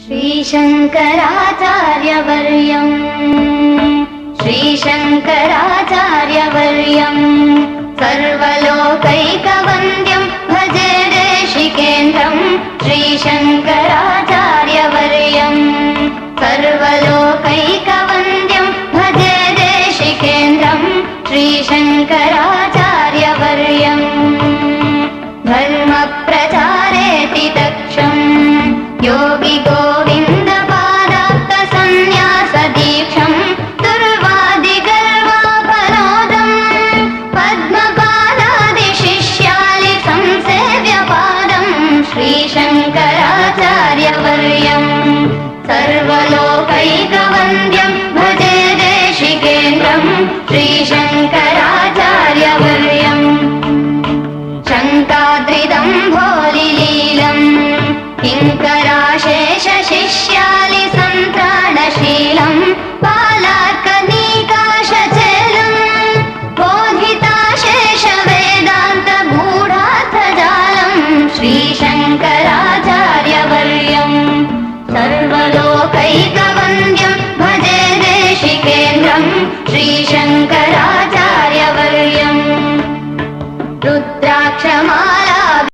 श्रीशङ्कराचार्यवर्यम् सर्वलोकैकवन्द्यं भजे देशिकेन्द्रं श्रीशङ्कराचार्यवर्यम् सर्वलोकैकवन्द्यं भजे देशिकेन्द्रं श्रीशङ्कराचार्यवर्यम् धर्मप्रचारेति दक्षं योगी गोविन्द पादात्तसन्न्यासदीक्षं दुर्वादिगर्वापरोधं पद्मपादादिशिष्यालि संसेव्यपादं श्रीशङ्कराचार्यवर्यम् सर्वलोकैकवन्द्यं भजे देशिकेन्द्रं श्रीशङ्कराचार्यवर्यम् शङ्काद्रिदम्भोलिलीलम् किङ्कराशेषशिष्यालि सन्त्राणशीलम् पालार्कनीकाशचेलम् बोधिताशेषवेदान्तगूढार्थजालम् श्रीशङ्कराचार्यवर्यम् सर्वलोकैकवन्द्यं भजे देशिकेन्द्रं श्रीशङ्कराचार्यवर्यम्